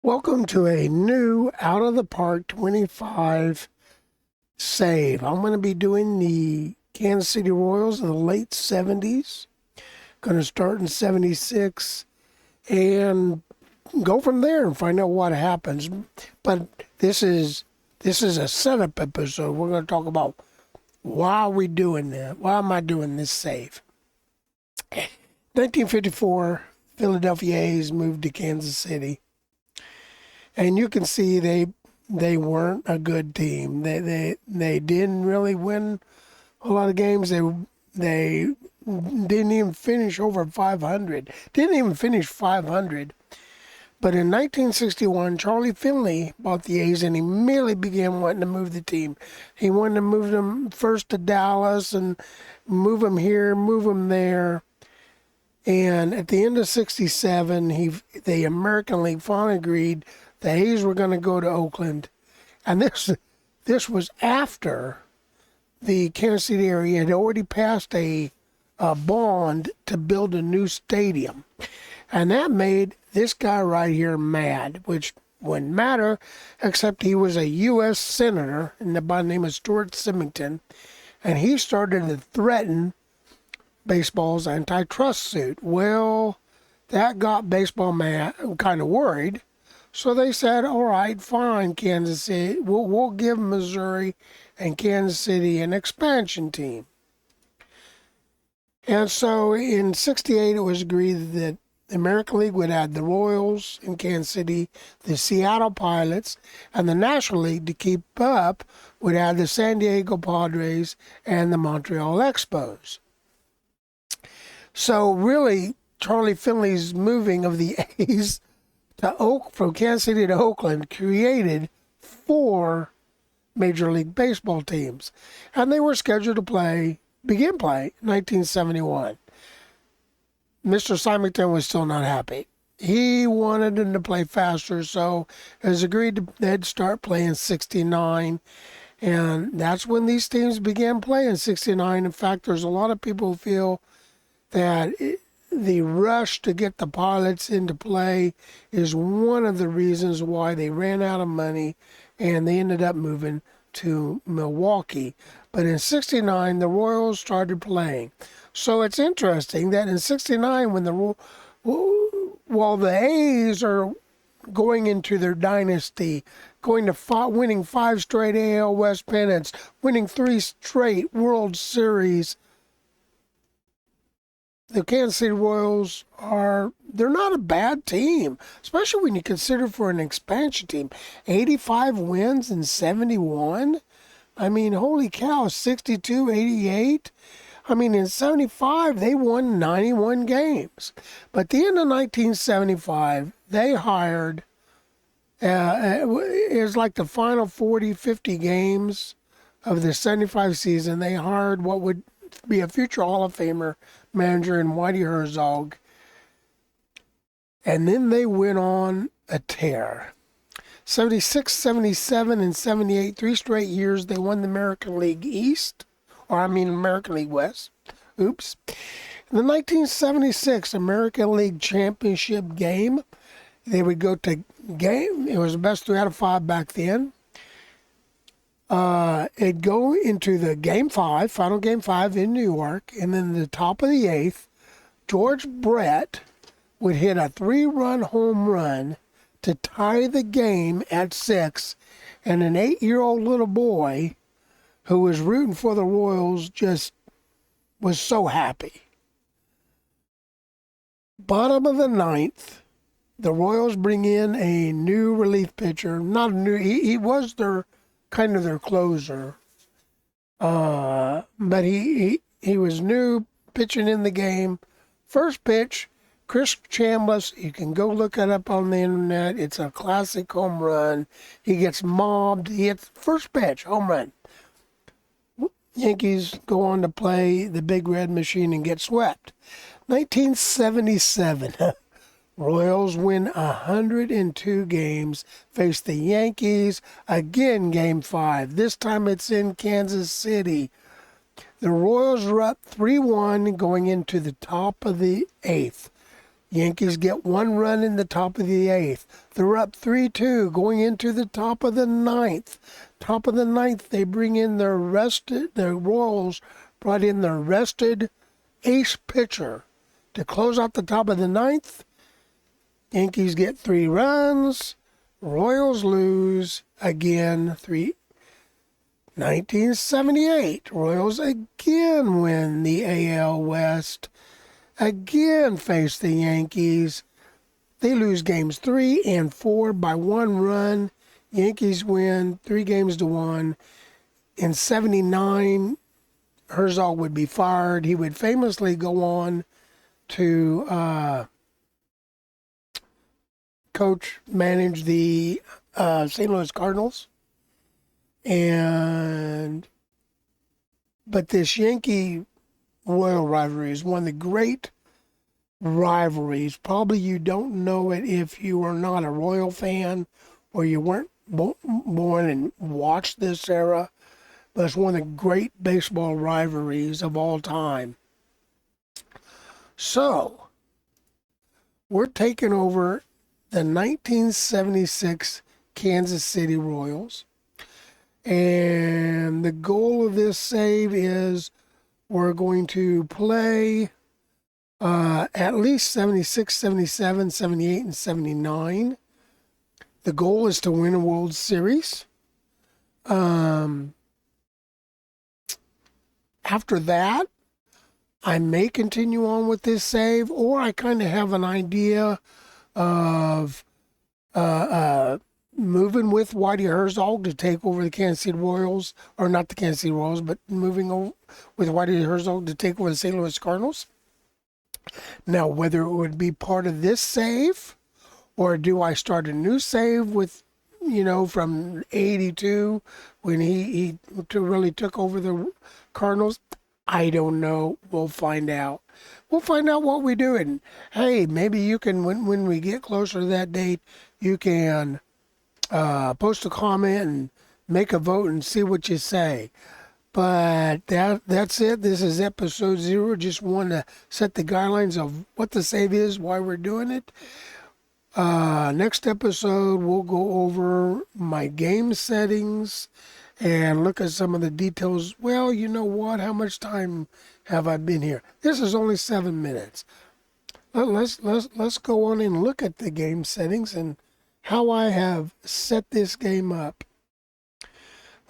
Welcome to a new Out of the Park 25 save. I'm going to be doing the Kansas City Royals in the late 70s. Going to start in 76 and go from there and find out what happens. But this is a setup episode. We're going to talk about why are we doing that? Why am I doing this save? 1954, Philadelphia A's moved to Kansas City. And you can see they weren't a good team. They didn't really win a lot of games. They didn't even finish over 500. Didn't even finish 500. But in 1961, Charlie Finley bought the A's and he immediately began wanting to move the team. He wanted to move them first to Dallas and move them here, move them there. And at the end of 67, the American League finally agreed the A's were going to go to Oakland. And this was after the Kansas City area had already passed a bond to build a new stadium. And that made this guy right here mad, which wouldn't matter, except he was a U.S. senator by the name of Stuart Symington. And he started to threaten baseball's antitrust suit. Well, that got baseball mad, kind of worried. So they said, all right, fine, Kansas City. We'll give Missouri and Kansas City an expansion team. And so in 68, it was agreed that the American League would add the Royals in Kansas City, the Seattle Pilots, and the National League to keep up would add the San Diego Padres and the Montreal Expos. So really, Charlie Finley's moving of the A's from Kansas City to Oakland created 4 Major League Baseball teams. And they were scheduled to begin play in 1971. Mr. Symington was still not happy. He wanted them to play faster, so it was agreed they'd start playing 69. And that's when these teams began playing 69. In fact, there's a lot of people who feel that the rush to get the Pilots into play is one of the reasons why they ran out of money and they ended up moving to Milwaukee. But in 69, the Royals started playing. So it's interesting that in 69, while the A's are going into their dynasty, winning 5 straight AL West pennants, winning 3 straight World Series, the Kansas City Royals they're not a bad team, especially when you consider for an expansion team. 85 wins in 71. I mean, holy cow, 62, 88. I mean, in 75, they won 91 games. But at the end of 1975, they hired, it was like the final 40, 50 games of the 75 season. They hired what would be a future Hall of Famer manager in Whitey Herzog. And then they went on a tear. 76, 77, and 78, 3 straight years, they won the American League American League West. Oops. In the 1976 American League Championship game, they would go to game. It was the best 3 out of 5 back then. It'd go into the final game 5 in New York, and then the top of the 8th, George Brett would hit a 3-run home run to tie the game at 6, and an 8-year-old little boy who was rooting for the Royals just was so happy. Bottom of the 9th, the Royals bring in a new relief pitcher. Not a new, he was their closer. But he was new, pitching in the game. First pitch, Chris Chambliss, you can go look it up on the internet. It's a classic home run. He gets mobbed. He hits first pitch, home run. Yankees go on to play the Big Red Machine and get swept. 1977. Royals win 102 games, face the Yankees again, game 5. This time it's in Kansas City. The Royals are up 3-1 going into the top of the 8th. Yankees get 1 run in the top of the 8th. They're up 3-2 going into the top of the 9th. Top of the 9th, they bring in the Royals brought in their rested ace pitcher to close out the top of the 9th. Yankees get 3 runs. Royals lose again. 1978. Royals again win the AL West. Again face the Yankees. They lose games 3 and 4 by 1 run. Yankees win 3-1. In 79, Herzog would be fired. He would famously go on to manage the St. Louis Cardinals. But this Yankee-Royal rivalry is one of the great rivalries. Probably you don't know it if you are not a Royal fan or you weren't born and watched this era, but it's one of the great baseball rivalries of all time. So, we're taking over the 1976 Kansas City Royals, and the goal of this save is we're going to play at least 76, 77, 78, and 79. The goal is to win a World Series. After that, I may continue on with this save, or I kind of have an idea of moving with Whitey Herzog to take over the Kansas City Royals, or not the Kansas City Royals, but moving over with Whitey Herzog to take over the St. Louis Cardinals. Now, whether it would be part of this save, or do I start a new save with, from 82 when he really took over the Cardinals, I don't know. We'll find out. We'll find out what we do. And, hey, maybe you can, when we get closer to that date, you can post a comment and make a vote and see what you say. But that's it. This is episode 0. Just want to set the guidelines of what the save is, why we're doing it. Next episode, we'll go over my game settings and look at some of the details. Well, you know what? How much time have I been here? This is only 7 minutes. Let's go on and look at the game settings and how I have set this game up.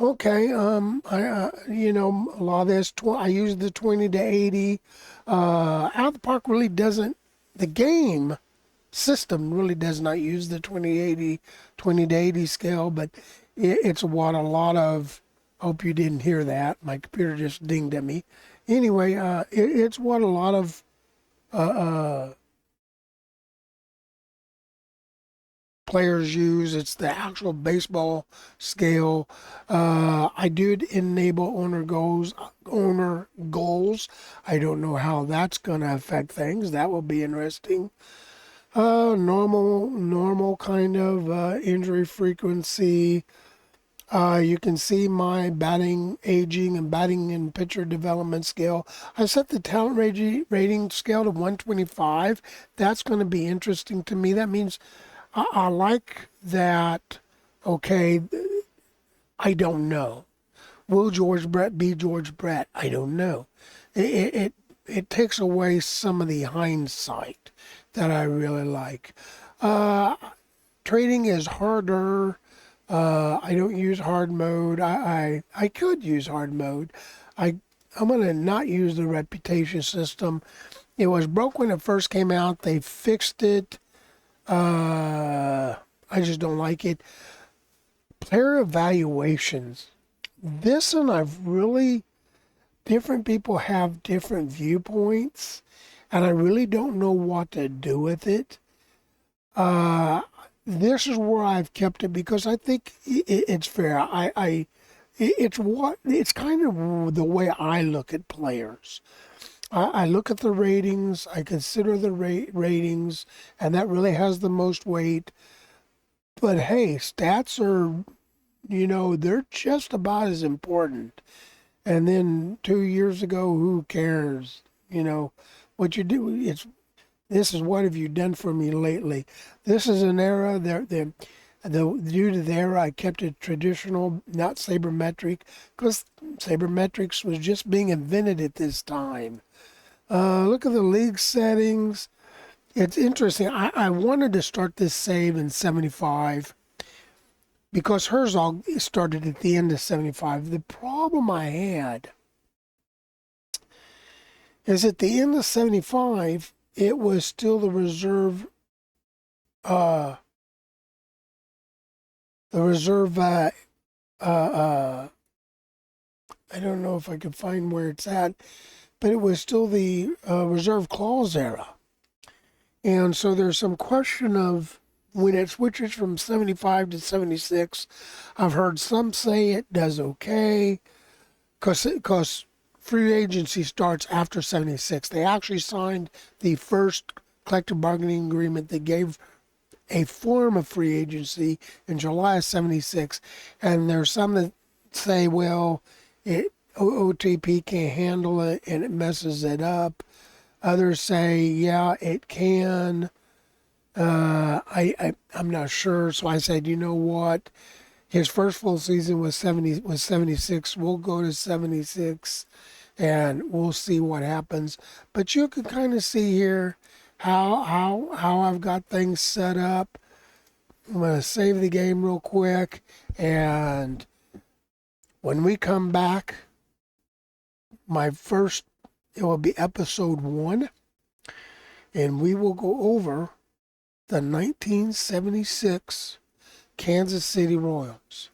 Okay, a lot of this, I use the 20 to 80. Out of the park really doesn't, the game system really does not use the 20 to 80 scale, but it's what a lot of, hope you didn't hear that. My computer just dinged at me. Anyway, it's what a lot of players use. It's the actual baseball scale. I did enable owner goals. I don't know how that's going to affect things. That will be interesting. Normal kind of injury frequency. You can see my batting aging and batting and pitcher development scale. I set the talent rating scale to 125. That's going to be interesting to me. That means I like that. Okay, I don't know. Will George Brett be George Brett? I don't know. It takes away some of the hindsight that I really like. Trading is harder. I don't use hard mode. I could use hard mode. I'm going to not use the reputation system. It was broke when it first came out. They fixed it. I just don't like it. Player evaluations. This one different people have different viewpoints, and I really don't know what to do with it. This is where I've kept it because I think it's fair. It's kind of the way I look at players. I look at the ratings, I consider the ratings, and that really has the most weight. But hey, stats are, they're just about as important. And then 2 years ago, who cares? What you do, This is what have you done for me lately. This is an era due to the era I kept it traditional, not sabermetric, because sabermetrics was just being invented at this time. Look at the league settings. It's interesting. I wanted to start this save in 75 because Herzog started at the end of 75. The problem I had is at the end of 75, it was still uh, the reserve, I don't know if I could find where it's at, but it was still the reserve clause era. And so there's some question of when it switches from 75 to 76. I've heard some say it does okay because free agency starts after 76. They actually signed the first collective bargaining agreement that gave a form of free agency in July of 76. And there's some that say, well, OOTP can't handle it and it messes it up. Others say, yeah, it can. I'm not sure. So I said, you know what? His first full season was 76. We'll go to 76 and we'll see what happens. But you can kind of see here how I've got things set up. I'm going to save the game real quick, and when we come back, it will be episode 1, and we will go over the 1976 Kansas City Royals.